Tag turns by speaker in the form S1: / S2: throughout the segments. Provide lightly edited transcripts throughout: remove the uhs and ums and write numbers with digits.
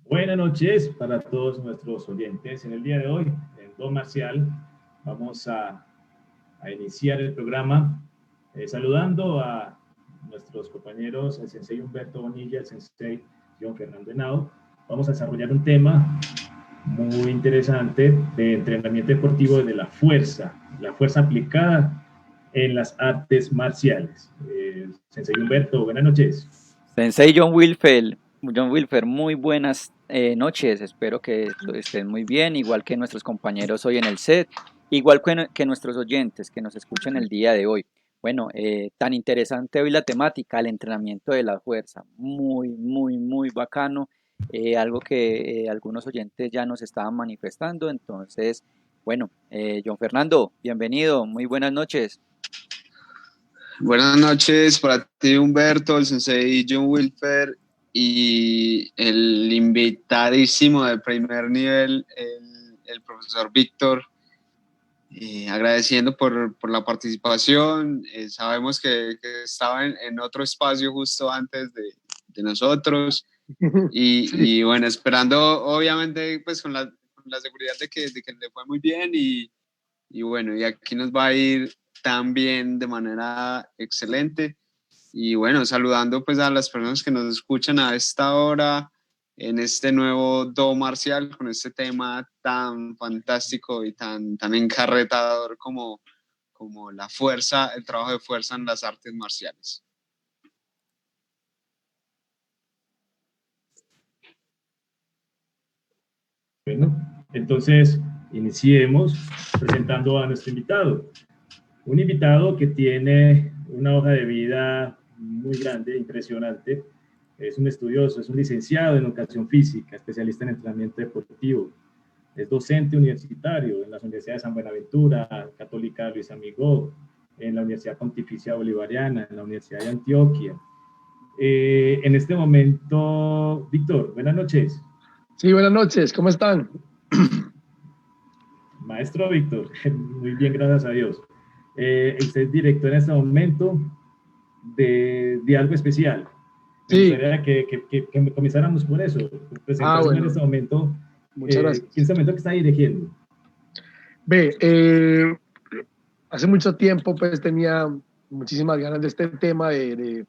S1: Buenas noches para todos nuestros oyentes. En el día de hoy, en Do Marcial, vamos a iniciar el programa saludando a nuestros compañeros, el sensei Humberto Bonilla, el sensei John Fernando Henao. Vamos a desarrollar un tema muy interesante de entrenamiento deportivo de la fuerza aplicada en las artes marciales. Sensei Humberto, buenas noches.
S2: Sensei John Wilfer, muy buenas noches, espero que estén muy bien, igual que nuestros compañeros hoy en el set, igual que nuestros oyentes que nos escuchan el día de hoy. Bueno, tan interesante hoy la temática, el entrenamiento de la fuerza, muy bacano, algo que algunos oyentes ya nos estaban manifestando, entonces, bueno, John Fernando, bienvenido, muy buenas noches.
S3: Buenas noches para ti, Humberto, el sensei John Wilfer y el invitadísimo de primer nivel, el profesor Víctor. Agradeciendo por la participación. Sabemos que estaba en otro espacio justo antes de nosotros y bueno, esperando obviamente pues con la seguridad de que le fue muy bien y bueno, y aquí nos va a ir también de manera excelente. Y bueno, saludando pues a las personas que nos escuchan a esta hora en este nuevo Do Marcial con este tema tan fantástico y tan encarretador como la fuerza, el trabajo de fuerza en las artes marciales.
S1: Bueno, entonces iniciemos presentando a nuestro invitado. Un invitado que tiene una hoja de vida muy grande, impresionante. Es un estudioso, es un licenciado en educación física, especialista en entrenamiento deportivo. Es docente universitario en las universidades de San Buenaventura, Católica Luis Amigó, en la Universidad Pontificia Bolivariana, en la Universidad de Antioquia. En este momento, Víctor, buenas noches.
S4: Sí, buenas noches, ¿cómo están?
S1: Maestro Víctor, muy bien, gracias a Dios. Usted es director en este momento de algo especial. Me gustaría que comenzáramos por eso. Presentación en este momento.
S4: Muchas gracias.
S1: ¿En este momento que está dirigiendo?
S4: Hace mucho tiempo pues tenía muchísimas ganas de este tema de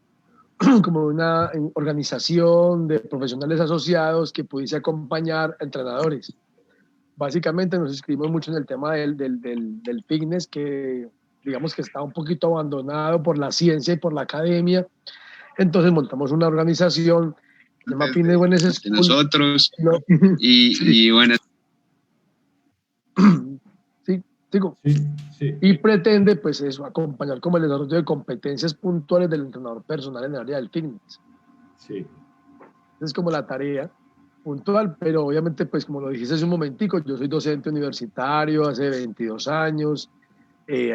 S4: como una organización de profesionales asociados que pudiese acompañar a entrenadores. Básicamente nos inscribimos mucho en el tema del fitness, que digamos que está un poquito abandonado por la ciencia y por la academia. Entonces montamos una organización que se llama Fitness Wellness School.
S3: Nosotros, y bueno.
S4: Sí, digo.
S1: Sí.
S4: Y pretende, pues eso, acompañar como el desarrollo de competencias puntuales del entrenador personal en el área del fitness.
S1: Sí.
S4: Es como la tarea puntual, pero obviamente, pues como lo dijiste hace un momentico, yo soy docente universitario hace 22 años,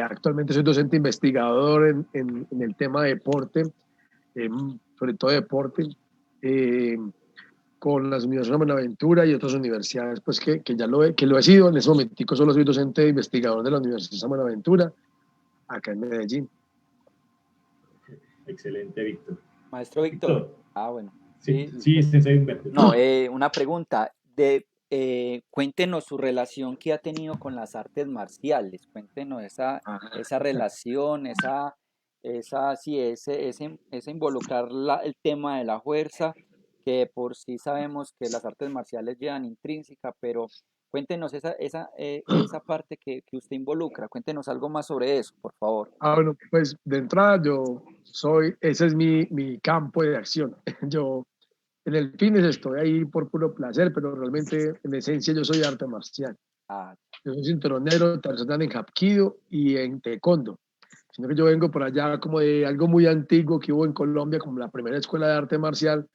S4: actualmente soy docente investigador en el tema de deporte, sobre todo deporte, con las universidades de Buenaventura y otras universidades, pues que ya lo he sido. En ese momentico solo soy docente investigador de la Universidad de Buenaventura, acá en Medellín.
S1: Excelente, Víctor.
S2: Maestro Víctor. Bueno.
S1: Sí, sensei Humberto.
S2: No, una pregunta. Cuéntenos su relación que ha tenido con las artes marciales. Cuéntenos esa relación, ese involucrar el tema de la fuerza, que por sí sabemos que las artes marciales llevan intrínseca, pero cuéntenos esa parte que usted involucra. Cuéntenos algo más sobre eso, por favor.
S4: Bueno, pues de entrada ese es mi campo de acción. Yo en el fitness estoy ahí por puro placer, pero realmente en esencia yo soy arte marcial. Yo soy cinturón negro, tercer dan en Hapkido y en Taekwondo. Sino que yo vengo por allá como de algo muy antiguo que hubo en Colombia, como la primera escuela de arte marcial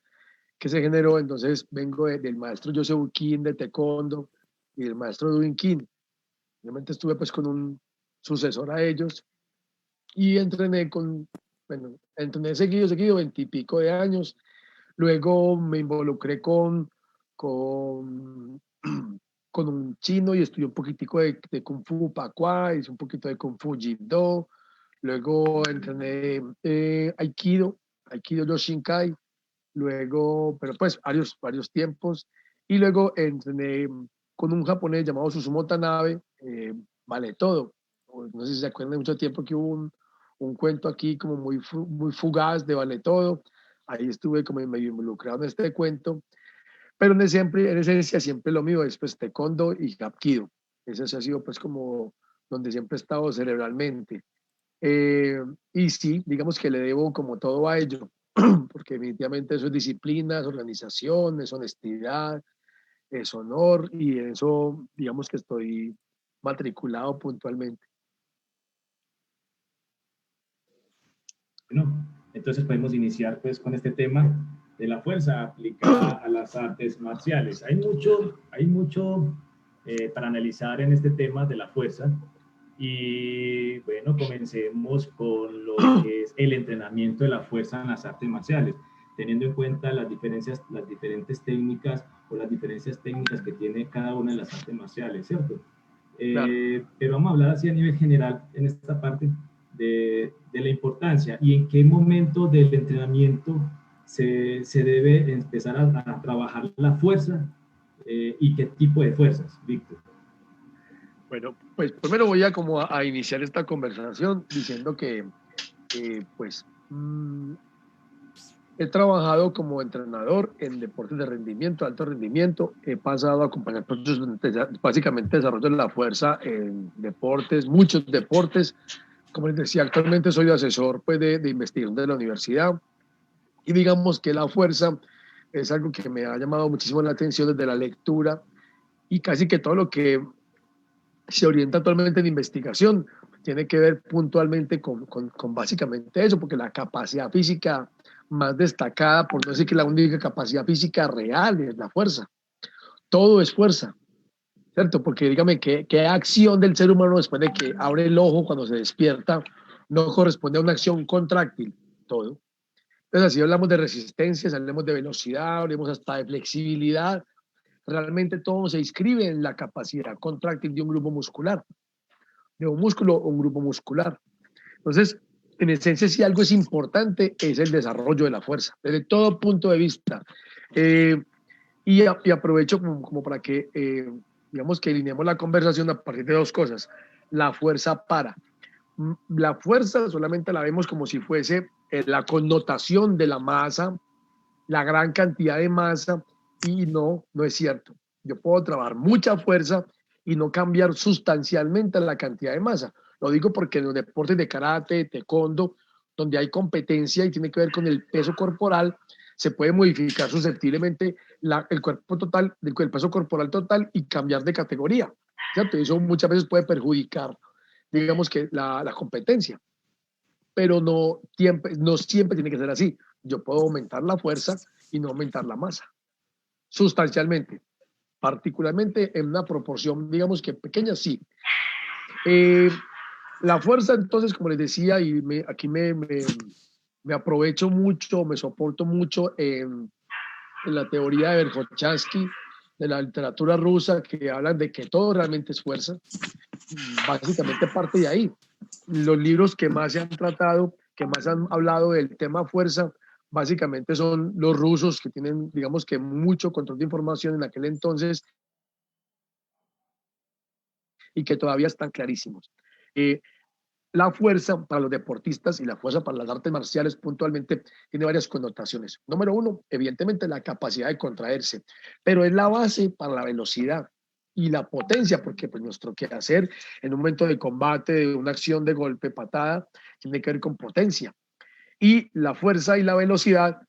S4: que se generó. Entonces vengo del maestro Joseph Kim de Taekwondo y del maestro Dwayne Kim. Obviamente estuve pues con un sucesor a ellos y entrené seguido, 20 y pico de años. Luego me involucré con un chino y estudié un poquitico de Kung Fu Pakwa, hice un poquito de Kung Fu Jin-Do. Luego entrené Aikido Yoshinkai. Luego, pero pues varios tiempos. Y luego entrené con un japonés llamado Susumu Tanabe, Vale Todo. No sé si se acuerdan, de mucho tiempo que hubo un cuento aquí como muy fugaz de Vale Todo. Ahí estuve como medio involucrado en este cuento. Pero en esencia siempre lo mío es pues taekwondo y hapkido. Ese ha sido pues como donde siempre he estado cerebralmente. Y sí, digamos que le debo como todo a ello, porque definitivamente eso es disciplina, es organización, es honestidad, es honor, y en eso digamos que estoy matriculado puntualmente.
S1: Bueno, entonces podemos iniciar pues con este tema de la fuerza aplicada a las artes marciales. Hay mucho para analizar en este tema de la fuerza. Y bueno, comencemos con lo que es el entrenamiento de la fuerza en las artes marciales, teniendo en cuenta las diferentes técnicas o las diferencias técnicas que tiene cada una de las artes marciales, ¿cierto?
S4: Claro.
S1: Pero vamos a hablar así a nivel general en esta parte de la importancia y en qué momento del entrenamiento se debe empezar a trabajar la fuerza y qué tipo de fuerzas, Víctor.
S4: Bueno, pues primero voy a iniciar esta conversación diciendo que pues he trabajado como entrenador en deportes de rendimiento, alto rendimiento. He pasado a acompañar procesos básicamente desarrollo de la fuerza en deportes, muchos deportes. Como les decía, actualmente soy asesor pues, de investigación de la universidad. Y digamos que la fuerza es algo que me ha llamado muchísimo la atención desde la lectura y casi que todo lo que se orienta actualmente en investigación tiene que ver puntualmente con básicamente eso, porque la capacidad física más destacada, por no decir que la única capacidad física real es la fuerza. Todo es fuerza, ¿cierto? Porque dígame, ¿qué acción del ser humano después de que abre el ojo cuando se despierta no corresponde a una acción contráctil? Todo. Entonces, así hablamos de resistencia, hablamos de velocidad, hablamos hasta de flexibilidad. Realmente todo se inscribe en la capacidad contráctil de un grupo muscular, de un músculo o un grupo muscular. Entonces, en esencia, si algo es importante, es el desarrollo de la fuerza, desde todo punto de vista. Y aprovecho como para que, digamos, que alineemos la conversación a partir de dos cosas. La fuerza para. La fuerza solamente la vemos como si fuese la connotación de la masa, la gran cantidad de masa, y no es cierto. Yo puedo trabajar mucha fuerza y no cambiar sustancialmente la cantidad de masa. Lo digo porque en los deportes de karate, taekwondo, donde hay competencia y tiene que ver con el peso corporal, se puede modificar susceptiblemente el cuerpo total, el peso corporal total y cambiar de categoría, ¿cierto? Eso muchas veces puede perjudicar, digamos que la competencia, pero no siempre tiene que ser así. Yo puedo aumentar la fuerza y no aumentar la masa, sustancialmente, particularmente en una proporción, digamos que pequeña, sí. La fuerza, entonces, como les decía, y aquí me aprovecho mucho, me soporto mucho en la teoría de Verkhoshansky, de la literatura rusa, que hablan de que todo realmente es fuerza. Básicamente parte de ahí. Los libros que más se han tratado, que más han hablado del tema fuerza, básicamente son los rusos, que tienen, digamos que mucho control de información en aquel entonces y que todavía están clarísimos. La fuerza para los deportistas y la fuerza para las artes marciales puntualmente tiene varias connotaciones. Número uno, evidentemente la capacidad de contraerse, pero es la base para la velocidad y la potencia, porque pues nuestro quehacer en un momento de combate, de una acción de golpe, patada, tiene que ver con potencia. Y la fuerza y la velocidad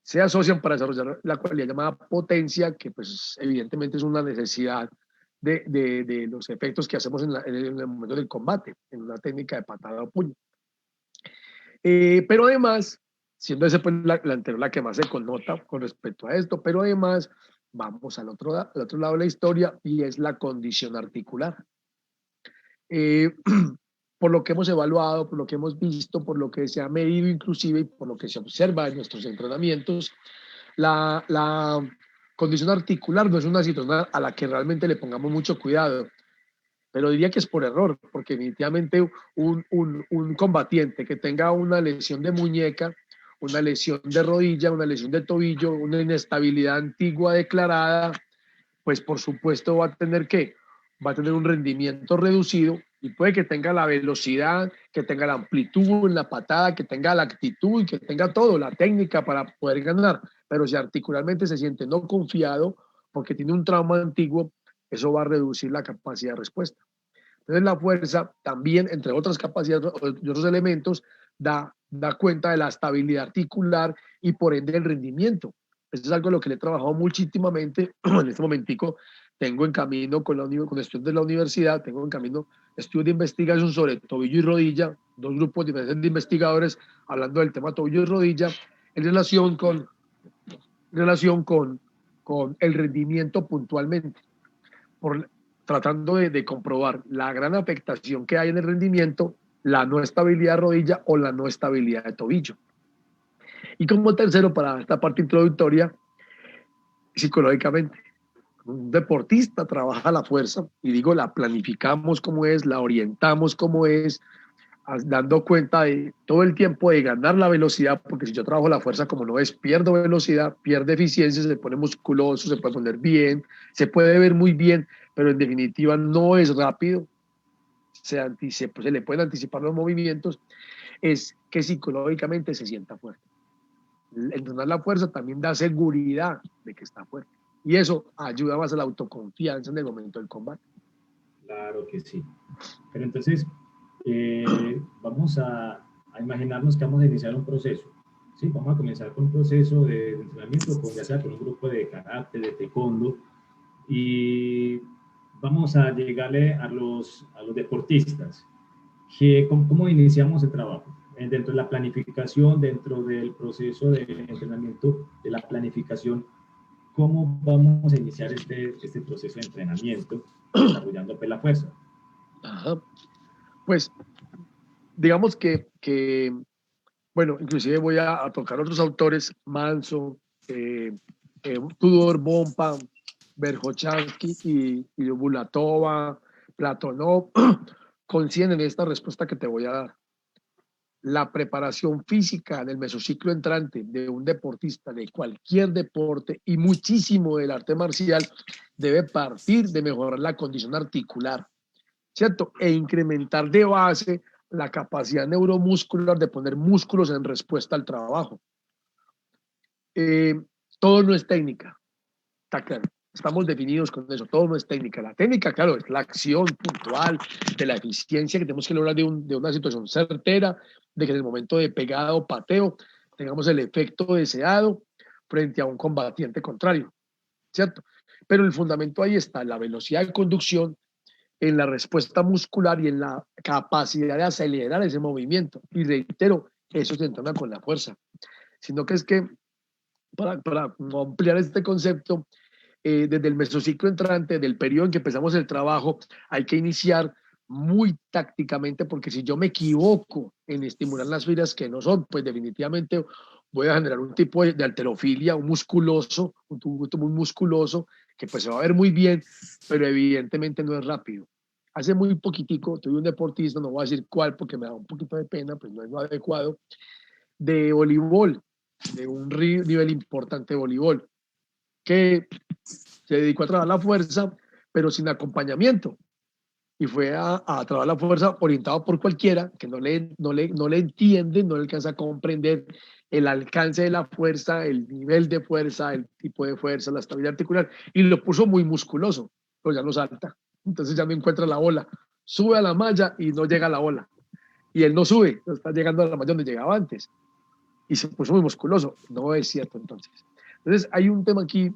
S4: se asocian para desarrollar la cualidad llamada potencia, que pues evidentemente es una necesidad de los efectos que hacemos en el momento del combate, en una técnica de patada o puño. Pero además, siendo esa pues, la anterior la que más se connota con respecto a esto, pero además vamos al otro lado de la historia y es la condición articular. Por lo que hemos evaluado, por lo que hemos visto, por lo que se ha medido inclusive y por lo que se observa en nuestros entrenamientos, la condición articular no es una situación a la que realmente le pongamos mucho cuidado, pero diría que es por error, porque definitivamente un combatiente que tenga una lesión de muñeca, una lesión de rodilla, una lesión de tobillo, una inestabilidad antigua declarada, pues por supuesto va a tener un rendimiento reducido y puede que tenga la velocidad, que tenga la amplitud en la patada, que tenga la actitud y que tenga todo, la técnica para poder ganar. Pero si articularmente se siente no confiado porque tiene un trauma antiguo, eso va a reducir la capacidad de respuesta. Entonces la fuerza también, entre otras capacidades y otros elementos, da cuenta de la estabilidad articular y por ende el rendimiento. Eso es algo a lo que le he trabajado muchísimamente. En este momentico tengo en camino con estudios de la universidad, tengo en camino estudios de investigación sobre tobillo y rodilla, dos grupos diferentes de investigadores hablando del tema tobillo y rodilla en relación con el rendimiento puntualmente, tratando de comprobar la gran afectación que hay en el rendimiento, la no estabilidad de rodilla o la no estabilidad de tobillo. Y como tercero, para esta parte introductoria, psicológicamente. Un deportista trabaja la fuerza, y digo, la planificamos como es, la orientamos como es, dando cuenta de todo el tiempo de ganar la velocidad, porque si yo trabajo la fuerza como no es, pierdo velocidad, pierde eficiencia, se pone musculoso, se puede poner bien, se puede ver muy bien, pero en definitiva no es rápido, se le pueden anticipar los movimientos, es que psicológicamente se sienta fuerte. Entrenar la fuerza también da seguridad de que está fuerte. Y eso ayuda más a la autoconfianza en el momento del combate.
S1: Claro que sí. Pero entonces, vamos a imaginarnos que vamos a iniciar un proceso. ¿Sí? Vamos a comenzar con un proceso de entrenamiento, ya sea con un grupo de karate, de taekwondo, y vamos a llegarle a los deportistas. ¿Cómo iniciamos el trabajo? Dentro de la planificación, dentro del proceso de entrenamiento, de la planificación, ¿cómo vamos a iniciar este proceso de entrenamiento desarrollando la fuerza?
S4: Ajá. Pues, digamos que bueno, inclusive voy a tocar otros autores, Manso, Tudor, Bompa, Verkhoshansky y Bulatova, Platonov, coinciden en esta respuesta que te voy a dar. La preparación física del mesociclo entrante de un deportista de cualquier deporte y muchísimo del arte marcial debe partir de mejorar la condición articular, ¿cierto? E incrementar de base la capacidad neuromuscular de poner músculos en respuesta al trabajo. Todo no es técnica, está claro. Estamos definidos con eso, todo no es técnica. La técnica, claro, es la acción puntual, de la eficiencia que tenemos que lograr de una situación certera, de que en el momento de pegada o pateo tengamos el efecto deseado frente a un combatiente contrario, ¿cierto? Pero el fundamento ahí está, la velocidad de conducción, en la respuesta muscular y en la capacidad de acelerar ese movimiento. Y reitero, eso se entrena con la fuerza. Sino que es que, para ampliar este concepto, desde el mesociclo entrante, del periodo en que empezamos el trabajo, hay que iniciar muy tácticamente, porque si yo me equivoco en estimular las fibras que no son, pues definitivamente voy a generar un tipo de halterofilia, un tubuto muy musculoso, que pues se va a ver muy bien, pero evidentemente no es rápido. Hace muy poquitico tuve un deportista, no voy a decir cuál porque me da un poquito de pena, pues no es lo adecuado, de voleibol, de un nivel importante de voleibol, que se dedicó a trabajar la fuerza, pero sin acompañamiento. Y fue a trabajar la fuerza orientado por cualquiera que no le entiende, no le alcanza a comprender el alcance de la fuerza, el nivel de fuerza, el tipo de fuerza, la estabilidad articular, y lo puso muy musculoso, pero ya no salta. Entonces ya no encuentra la ola. Sube a la malla y no llega a la ola. Y él no sube, no está llegando a la malla donde llegaba antes. Y se puso muy musculoso. No es cierto entonces. Entonces hay un tema aquí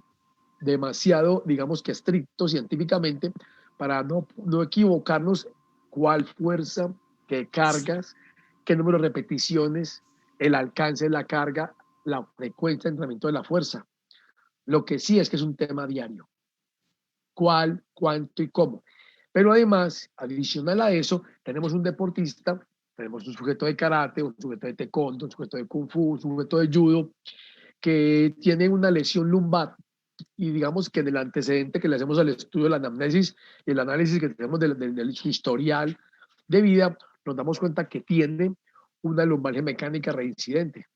S4: demasiado, digamos que estricto científicamente, para no equivocarnos cuál fuerza, qué cargas, qué número de repeticiones, el alcance de la carga, la frecuencia de entrenamiento de la fuerza. Lo que sí es que es un tema diario. ¿Cuál, cuánto y cómo? Pero además, adicional a eso, tenemos un deportista, tenemos un sujeto de karate, un sujeto de taekwondo, un sujeto de kung fu, un sujeto de judo, que tiene una lesión lumbar. Y digamos que en el antecedente que le hacemos al estudio de la anamnesis y el análisis que tenemos del historial de vida, nos damos cuenta que tiene una lumbalgia mecánica reincidente.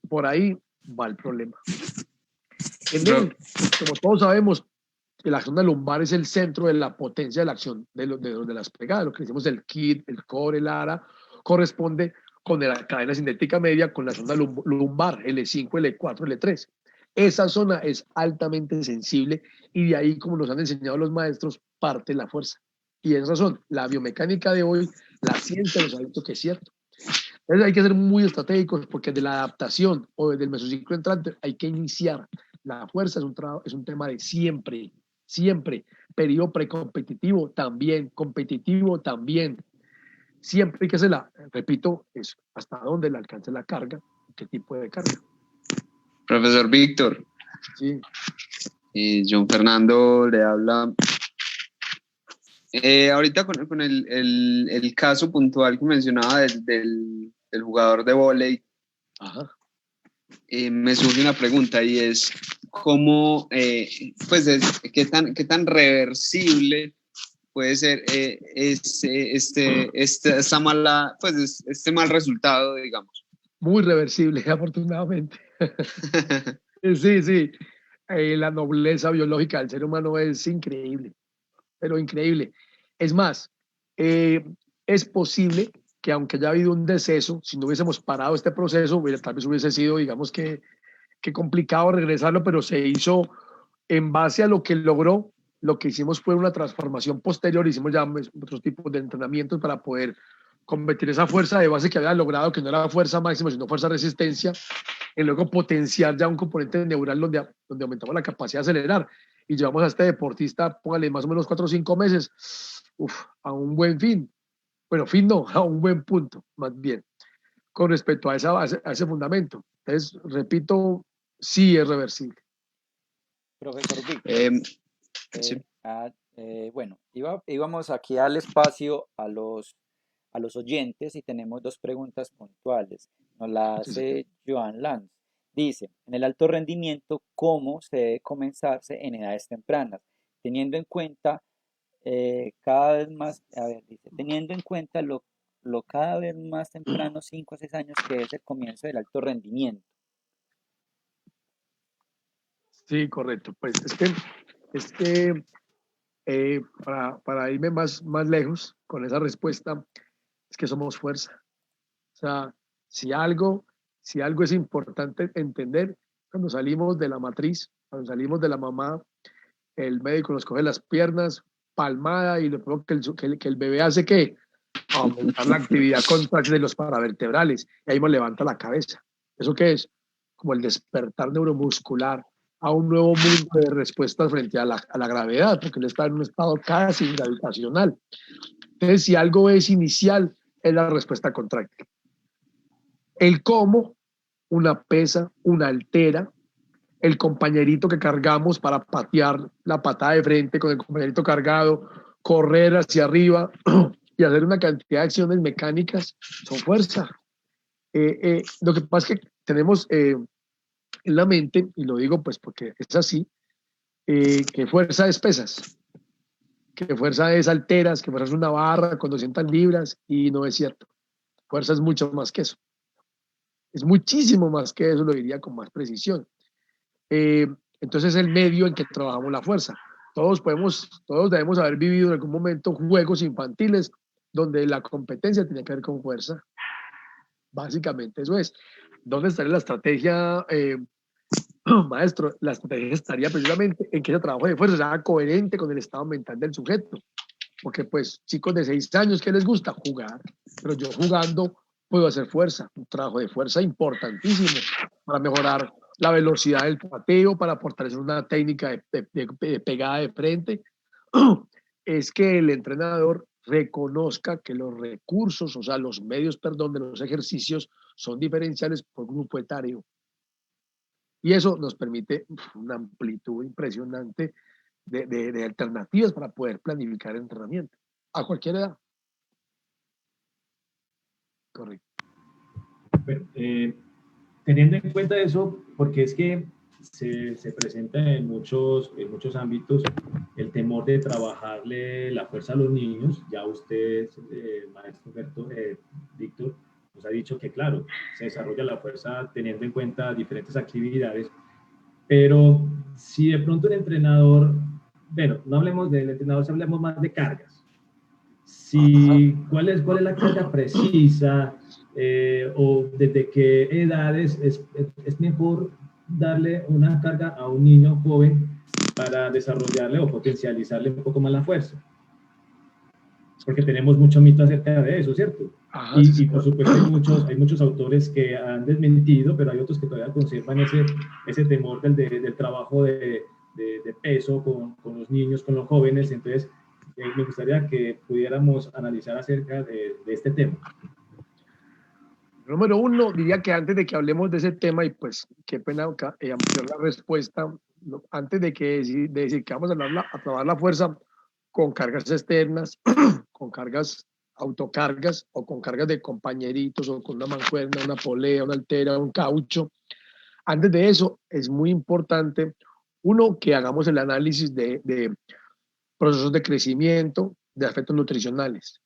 S4: Por ahí va el problema. En él, como todos sabemos, la zona lumbar es el centro de la potencia de la acción de las pegadas. Lo que decimos el kit, el core, el ara, corresponde con la cadena cinética media, con la zona lumbar, L5, L4, L3. Esa zona es altamente sensible y de ahí, como nos han enseñado los maestros, parte la fuerza. Y es razón, la biomecánica de hoy, la ciencia nos ha dicho que es cierto. Entonces hay que ser muy estratégicos porque de la adaptación o desde el mesociclo entrante hay que iniciar. La fuerza es un tema de siempre, siempre. Periodo precompetitivo también, competitivo también. Siempre hay que hacerla, repito, es hasta dónde le alcance la carga, qué tipo de carga.
S3: Profesor Víctor.
S4: Sí.
S3: John Fernando le habla. Ahorita con el caso puntual que mencionaba del jugador de vóley, me surge una pregunta y es cómo, qué tan reversible puede ser esta mala, pues este mal resultado, digamos.
S4: Muy reversible, afortunadamente. Sí, sí. La nobleza biológica del ser humano es increíble, pero increíble. Es más, es posible que aunque haya habido un deceso, si no hubiésemos parado este proceso, tal vez hubiese sido, digamos que complicado regresarlo, pero se hizo en base a lo que logró. Lo que hicimos fue una transformación posterior, hicimos ya otros tipos de entrenamientos para poder convertir esa fuerza de base que había logrado, que no era fuerza máxima, sino fuerza resistencia, y luego potenciar ya un componente neural donde aumentamos la capacidad de acelerar. Y llevamos a este deportista, póngale más o menos 4 o 5 meses, a un buen fin. Bueno, fin no, a un buen punto, más bien, con respecto a ese fundamento. Entonces, repito, sí es reversible.
S2: Profesor Víctor,
S3: sí.
S2: Bueno, íbamos aquí al espacio a los oyentes y tenemos dos preguntas puntuales. Nos la hace Joan Lanz. Dice, en el alto rendimiento, ¿cómo se debe comenzarse en edades tempranas? Teniendo en cuenta cada vez más, teniendo en cuenta lo cada vez más temprano, 5 a 6 años, que es el comienzo del alto rendimiento.
S4: Sí, correcto. Pues es que para irme más lejos con esa respuesta, es que somos fuerza. O sea, si algo es importante entender, cuando salimos de la matriz, cuando salimos de la mamá, el médico nos coge las piernas, palmada, y lo primero que el bebé hace, ¿qué? Aumentar la actividad contráctil de los paravertebrales, y ahí nos levanta la cabeza. ¿Eso qué es? Como el despertar neuromuscular a un nuevo mundo de respuestas frente a la gravedad, porque él está en un estado casi gravitacional. Entonces, si algo es inicial, es la respuesta contráctil. El cómo, una pesa, una altera, el compañerito que cargamos para patear la patada de frente con el compañerito cargado, correr hacia arriba y hacer una cantidad de acciones mecánicas, son fuerza. Lo que pasa es que tenemos en la mente, y lo digo pues porque es así, que fuerza es pesas, que fuerza es alteras, que fuerza es una barra con 200 libras, y no es cierto. Fuerza es mucho más que eso. Es muchísimo más que eso, lo diría con más precisión. Entonces, el medio en que trabajamos la fuerza. Todos debemos haber vivido en algún momento juegos infantiles donde la competencia tiene que ver con fuerza. Básicamente eso es. ¿Dónde estaría la estrategia, maestro? La estrategia estaría precisamente en que ese trabajo de fuerza sea coherente con el estado mental del sujeto. Porque pues chicos de 6 años, ¿qué les gusta? Jugar. Pero yo jugando puedo hacer fuerza, un trabajo de fuerza importantísimo para mejorar la velocidad del pateo, para fortalecer una técnica de pegada de frente. Es que el entrenador reconozca que los recursos, o sea, los medios, perdón, de los ejercicios son diferenciales por grupo etario. Y eso nos permite una amplitud impresionante de alternativas para poder planificar el entrenamiento a cualquier edad. Correcto.
S1: Bueno, teniendo en cuenta eso, porque es que se presenta en muchos ámbitos el temor de trabajarle la fuerza a los niños. Ya usted, maestro Víctor, nos ha dicho que, claro, se desarrolla la fuerza teniendo en cuenta diferentes actividades, pero si de pronto el entrenador bueno, no hablemos del entrenador, hablemos más de cargas. ¿Cuál es la carga precisa o desde qué edades es mejor darle una carga a un niño joven para desarrollarle o potencializarle un poco más la fuerza? Porque tenemos mucho mito acerca de eso, ¿cierto? Y por supuesto hay muchos autores que han desmentido, pero hay otros que todavía conservan ese temor del trabajo de peso con los niños, con los jóvenes. Entonces, me gustaría que pudiéramos analizar acerca de este tema.
S4: Número uno, diría que antes de que hablemos de ese tema, y pues qué pena ampliar la respuesta, antes de decir que vamos a trabajar la fuerza con cargas externas, con cargas autocargas o con cargas de compañeritos o con una mancuerna, una polea, una altera, un caucho. Antes de eso, es muy importante, uno, que hagamos el análisis de procesos de crecimiento, de aspectos nutricionales.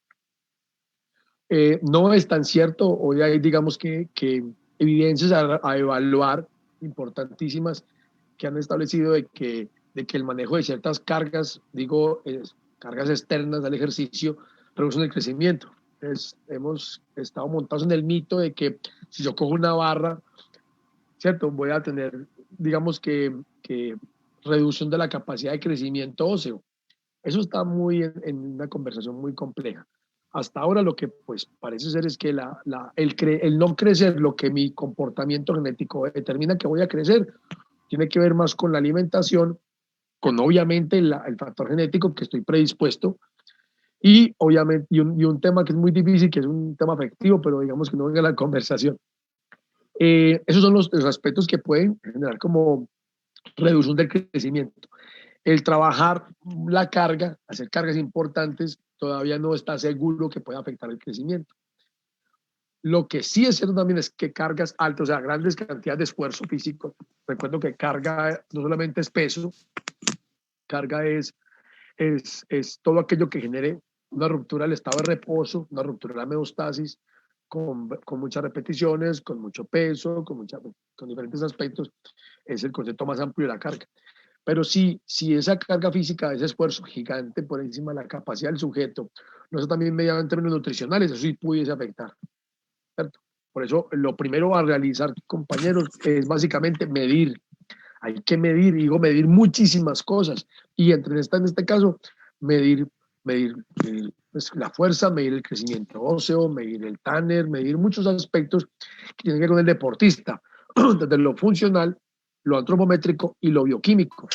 S4: No es tan cierto, hoy hay, digamos que evidencias a evaluar importantísimas que han establecido de que el manejo de ciertas cargas, cargas externas al ejercicio, reducen el crecimiento. Entonces, hemos estado montados en el mito de que si yo cojo una barra, ¿cierto? Voy a tener, digamos que reducción de la capacidad de crecimiento óseo. Eso está muy en una conversación muy compleja. Hasta ahora lo que pues parece ser es que el no crecer, lo que mi comportamiento genético determina que voy a crecer, tiene que ver más con la alimentación, con obviamente el factor genético que estoy predispuesto y obviamente y un tema que es muy difícil, que es un tema afectivo, pero digamos que no venga a la conversación. Esos son los aspectos que pueden generar como reducción del crecimiento. El trabajar la carga, hacer cargas importantes, todavía no está seguro que pueda afectar el crecimiento. Lo que sí es cierto también es que cargas altas, o sea, grandes cantidades de esfuerzo físico. Recuerdo que carga no solamente es peso, carga es todo aquello que genere una ruptura del estado de reposo, una ruptura de la homeostasis, con muchas repeticiones, con mucho peso, con diferentes aspectos. Es el concepto más amplio de la carga. Pero si esa carga física, ese esfuerzo gigante por encima de la capacidad del sujeto, no es también mediado en términos nutricionales, eso sí pudiese afectar, ¿cierto? Por eso lo primero a realizar, compañeros, es básicamente medir. Hay que medir, medir muchísimas cosas. Y en este caso, medir pues, la fuerza, medir el crecimiento óseo, medir el Tanner, medir muchos aspectos que tienen que ver con el deportista, desde lo funcional, lo antropométrico y lo bioquímico,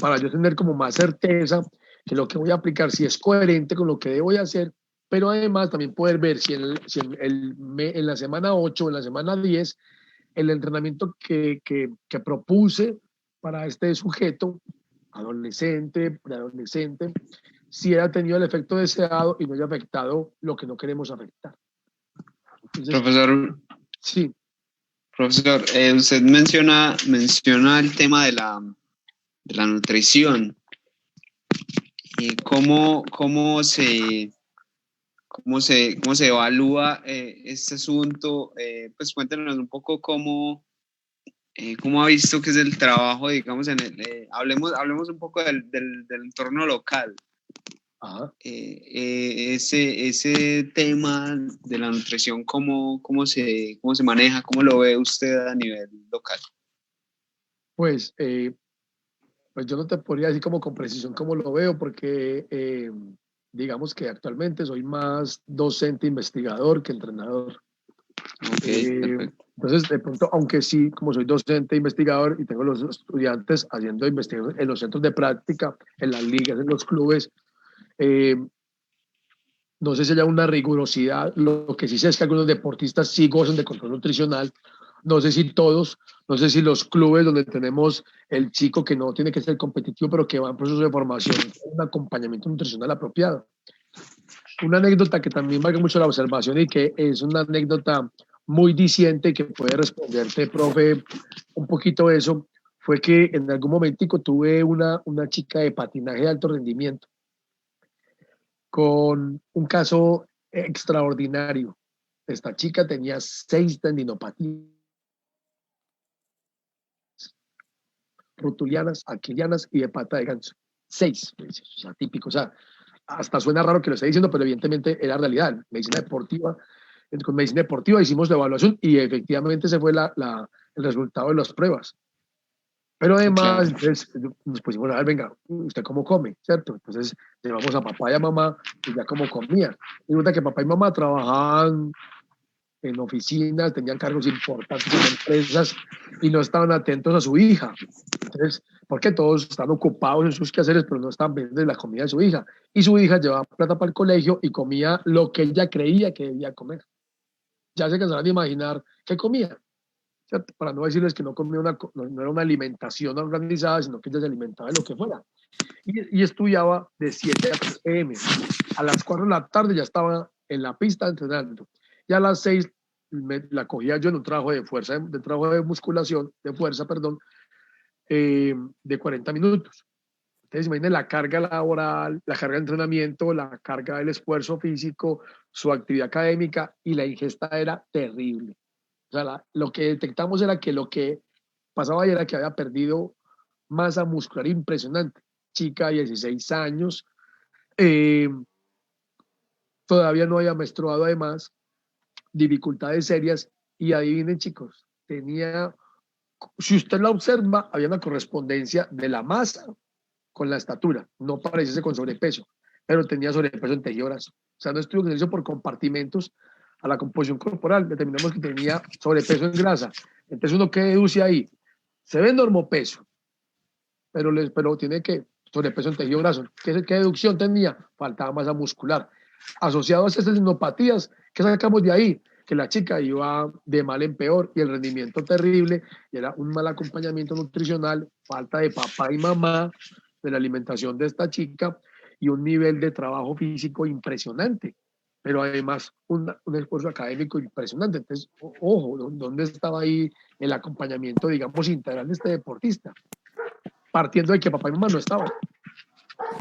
S4: para yo tener como más certeza que lo que voy a aplicar si es coherente con lo que debo hacer, pero además también poder ver si en la semana 8 o en la semana 10 el entrenamiento que propuse para este sujeto, adolescente, preadolescente, si ha tenido el efecto deseado y no haya afectado lo que no queremos afectar. Entonces,
S3: profesor,
S4: sí.
S3: Profesor, usted menciona el tema de la nutrición. ¿Y cómo se evalúa este asunto? Pues cuéntenos un poco cómo ha visto que es el trabajo, digamos, hablemos un poco del entorno local. Ese tema de la nutrición, ¿cómo se maneja? ¿Cómo lo ve usted a nivel local?
S4: Pues yo no te podría decir como con precisión cómo lo veo, porque digamos que actualmente soy más docente investigador que entrenador. Entonces, de pronto, aunque sí, como soy docente investigador y tengo los estudiantes haciendo investigación en los centros de práctica, en las ligas, en los clubes, no sé si haya una rigurosidad. Lo que sí sé es que algunos deportistas sí gozan de control nutricional. No sé si todos, no sé si los clubes donde tenemos el chico que no tiene que ser competitivo, pero que va en proceso de formación, un acompañamiento nutricional apropiado. Una anécdota que también valga mucho la observación y que es una anécdota muy diciente que puede responderte, profe, un poquito eso, fue que en algún momentico tuve una chica de patinaje de alto rendimiento con un caso extraordinario. Esta chica tenía 6 tendinopatías rotulianas, aquilianas y de pata de ganso. 6 meses, o sea, típico, o sea, hasta suena raro que lo esté diciendo, pero evidentemente era realidad. Medicina deportiva, con medicina deportiva hicimos la evaluación y efectivamente ese fue el resultado de las pruebas. Pero además, entonces, nos pusimos a ver, venga, ¿usted cómo come? ¿Cierto? Entonces, llevamos a papá y a mamá y ya cómo comía. Y resulta que papá y mamá trabajaban en oficinas, tenían cargos importantes en empresas y no estaban atentos a su hija. Entonces, porque todos están ocupados en sus quehaceres, pero no estaban viendo la comida de su hija. Y su hija llevaba plata para el colegio y comía lo que ella creía que debía comer. Ya se cansaron de imaginar qué comía. ¿Cierto? Para no decirles que no comía no era una alimentación organizada, sino que ella se alimentaba de lo que fuera. Y estudiaba de 7 a 3 p.m. A las 4 de la tarde ya estaba en la pista entrenando. Y a las 6 la cogía yo en un trabajo de fuerza, de trabajo de musculación, de fuerza, perdón, de 40 minutos. Ustedes imaginen la carga laboral, la carga de entrenamiento, la carga del esfuerzo físico, su actividad académica y la ingesta era terrible. O sea, lo que detectamos era que lo que pasaba era que había perdido masa muscular impresionante. Chica, 16 años, todavía no había menstruado además, dificultades serias y adivinen chicos, si usted la observa, había una correspondencia de la masa con la estatura, no pareciese con sobrepeso, pero tenía sobrepeso en tejido graso. O sea, no estuvo que se hizo por compartimentos a la composición corporal, determinamos que tenía sobrepeso en grasa. Entonces uno que deduce ahí, se ve normopeso, pero tiene que sobrepeso en tejido graso. ¿Qué deducción tenía? Faltaba masa muscular. Asociado a estas tendinopatías, ¿qué sacamos de ahí? Que la chica iba de mal en peor y el rendimiento terrible, y era un mal acompañamiento nutricional, falta de papá y mamá, de la alimentación de esta chica y un nivel de trabajo físico impresionante, pero además un esfuerzo académico impresionante. Entonces, ojo, ¿dónde estaba ahí el acompañamiento, digamos, integral de este deportista? Partiendo de que papá y mamá no estaban.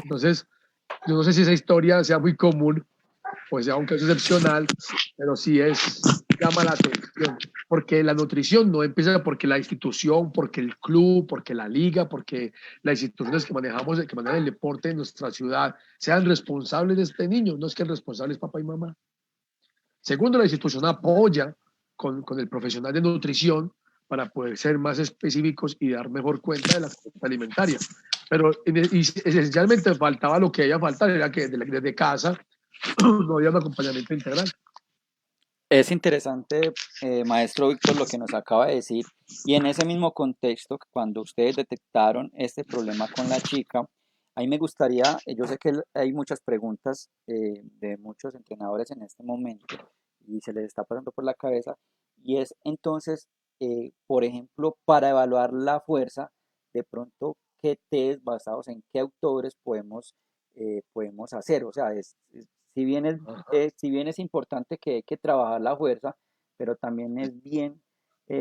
S4: Entonces, yo no sé si esa historia sea muy común o sea un caso excepcional, pero sí llama la atención, porque la nutrición no empieza porque la institución, porque el club, porque la liga, porque las instituciones que manejan el deporte en nuestra ciudad sean responsables de este niño, no es que el responsable es papá y mamá. Segundo, la institución apoya con el profesional de nutrición para poder ser más específicos y dar mejor cuenta de la conducta alimentaria. Pero esencialmente faltaba lo que debía faltar, era que desde casa no había un acompañamiento integral.
S2: Es interesante, maestro Víctor, lo que nos acaba de decir. Y en ese mismo contexto, cuando ustedes detectaron este problema con la chica, a mí me gustaría, yo sé que hay muchas preguntas de muchos entrenadores en este momento y se les está pasando por la cabeza, y es entonces, por ejemplo, para evaluar la fuerza, de pronto, ¿qué test basados en qué autores podemos hacer? O sea, si bien es importante que hay que trabajar la fuerza, pero también es bien,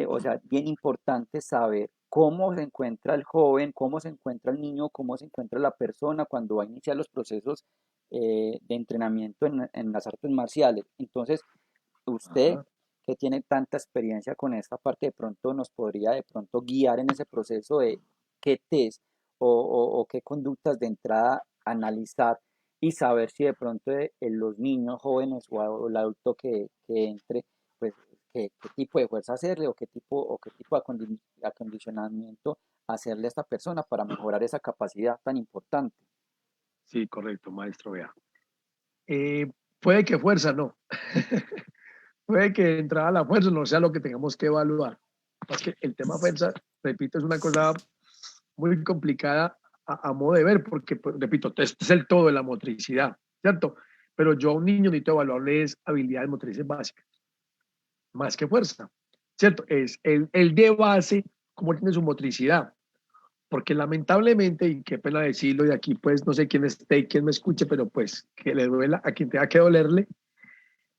S2: o sea, bien importante saber cómo se encuentra el joven, cómo se encuentra el niño, cómo se encuentra la persona cuando va a iniciar los procesos de entrenamiento en las artes marciales. Entonces, usted que tiene tanta experiencia con esta parte, de pronto nos podría de pronto guiar en ese proceso de qué test o qué conductas de entrada analizar y saber si de pronto los niños jóvenes o el adulto que entre, pues qué tipo de fuerza hacerle o qué tipo de acondicionamiento hacerle a esta persona para mejorar esa capacidad tan importante.
S4: Sí, correcto, maestro. Vea. Puede que fuerza no. Puede que entrada a la fuerza no sea lo que tengamos que evaluar. Es que el tema fuerza, repito, es una cosa muy complicada a modo de ver, porque, pues, repito, esto es el todo de la motricidad, ¿cierto? Pero yo a un niño necesito evaluarles habilidades motrices básicas, más que fuerza, ¿cierto? Es el de base, cómo tiene su motricidad. Porque lamentablemente, y qué pena decirlo, y aquí pues no sé quién esté y quién me escuche, pero pues que le duela a quien tenga que dolerle,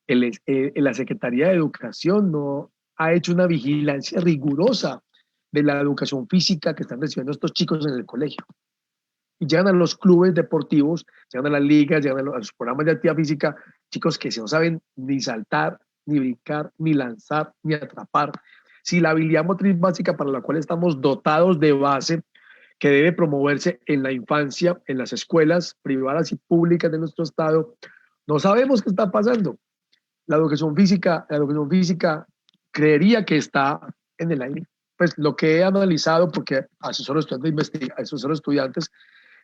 S4: la Secretaría de Educación no ha hecho una vigilancia rigurosa de la educación física que están recibiendo estos chicos en el colegio. Y llegan a los clubes deportivos, llegan a las ligas, llegan a los programas de actividad física, chicos que no saben ni saltar, ni brincar, ni lanzar, ni atrapar. Si la habilidad motriz básica para la cual estamos dotados de base, que debe promoverse en la infancia, en las escuelas privadas y públicas de nuestro estado. No sabemos qué está pasando. La educación física creería que está en el aire. Pues lo que he analizado, porque asesoro estudiantes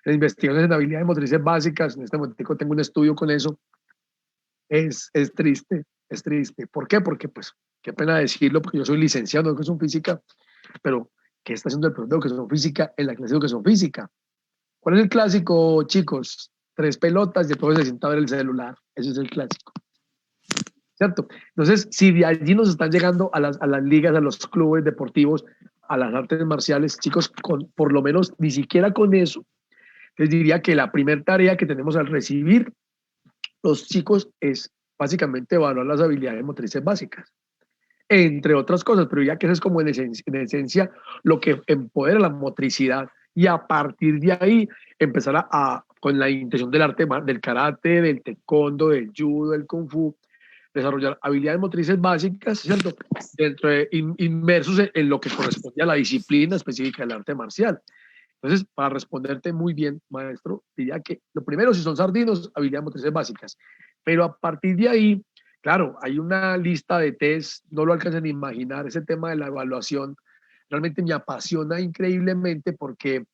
S4: en investigaciones en habilidades motrices básicas, en este momento tengo un estudio con eso, es triste, es triste. ¿Por qué? Porque, pues, qué pena decirlo, porque yo soy licenciado en educación física, pero ¿qué está haciendo el profesor de educación física en la clase de educación física? ¿Cuál es el clásico, chicos? 3 pelotas y después se sienta a ver el celular. Ese es el clásico. ¿Cierto? Entonces, si de allí nos están llegando a las ligas, a los clubes deportivos, a las artes marciales, chicos, por lo menos ni siquiera con eso, les diría que la primera tarea que tenemos al recibir los chicos es básicamente evaluar las habilidades motrices básicas, entre otras cosas, pero ya que eso es como en esencia lo que empodera la motricidad, y a partir de ahí empezar con la intención del arte, del karate, del taekwondo, del judo, del kung fu, desarrollar habilidades motrices básicas, ¿cierto? Inmersos en lo que corresponde a la disciplina específica del arte marcial. Entonces, para responderte muy bien, maestro, diría que lo primero, si son sardinos, habilidades motrices básicas. Pero a partir de ahí, claro, hay una lista de test, no lo alcanzan a imaginar, ese tema de la evaluación realmente me apasiona increíblemente porque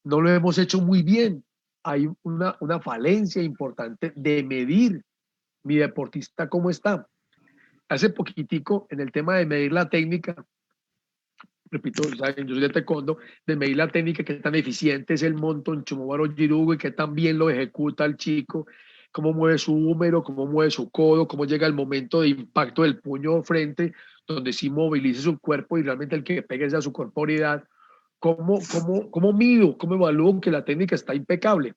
S4: no lo hemos hecho muy bien. Hay una falencia importante de medir mi deportista cómo está. Hace poquitico, en el tema de medir la técnica, repito, ¿saben? Yo soy de taekwondo, de medir la técnica, qué tan eficiente es el monton Chumobaro Jirugo y qué tan bien lo ejecuta el chico, cómo mueve su húmero, cómo mueve su codo, cómo llega el momento de impacto del puño frente, donde sí movilice su cuerpo y realmente el que pegue sea su corporeidad. ¿Cómo mido, cómo evalúo que la técnica está impecable?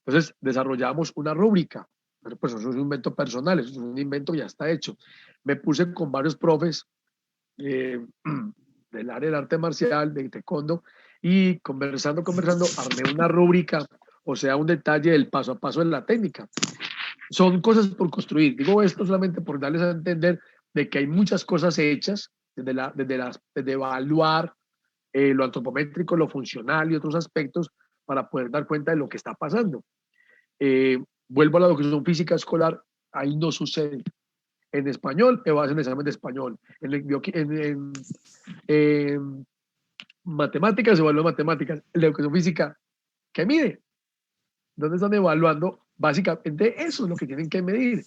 S4: Entonces desarrollamos una rúbrica, pero pues eso es un invento personal, eso es un invento que ya está hecho. Me puse con varios profes del área del arte marcial, de taekwondo, y conversando, armé una rúbrica, o sea, un detalle del paso a paso de la técnica. Son cosas por construir. Digo esto solamente por darles a entender de que hay muchas cosas hechas, desde evaluar lo antropométrico, lo funcional y otros aspectos para poder dar cuenta de lo que está pasando. Vuelvo a la educación física escolar, ahí no sucede. En español, evaluación de examen de español. En matemáticas, evalúa matemáticas. En la educación física, ¿qué mide? ¿Dónde están evaluando? Básicamente eso es lo que tienen que medir.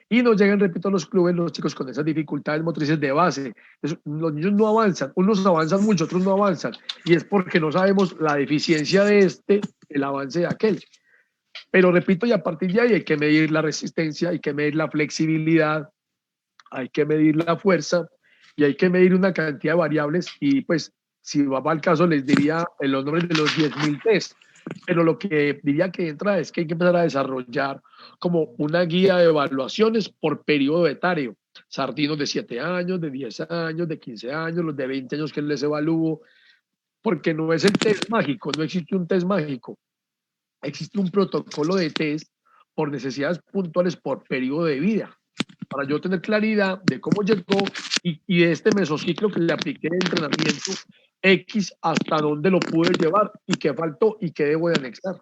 S4: Y nos llegan, repito, a los clubes los chicos con esas dificultades motrices de base. Los niños no avanzan, unos avanzan mucho, otros no avanzan. Y es porque no sabemos la deficiencia de el avance de aquel. Pero repito, y a partir de ahí hay que medir la resistencia, hay que medir la flexibilidad, hay que medir la fuerza y hay que medir una cantidad de variables. Y pues, si va al caso, les diría en los nombres de los 10.000 test. Pero lo que diría que entra es que hay que empezar a desarrollar como una guía de evaluaciones por periodo etario. Sardinos de 7 años, de 10 años, de 15 años, los de 20 años que les evalúo, porque no es el test mágico, no existe un test mágico. Existe un protocolo de test por necesidades puntuales por periodo de vida, para yo tener claridad de cómo llegó y de este mesociclo que le apliqué de entrenamiento X hasta dónde lo pude llevar y qué faltó y qué debo de anexar.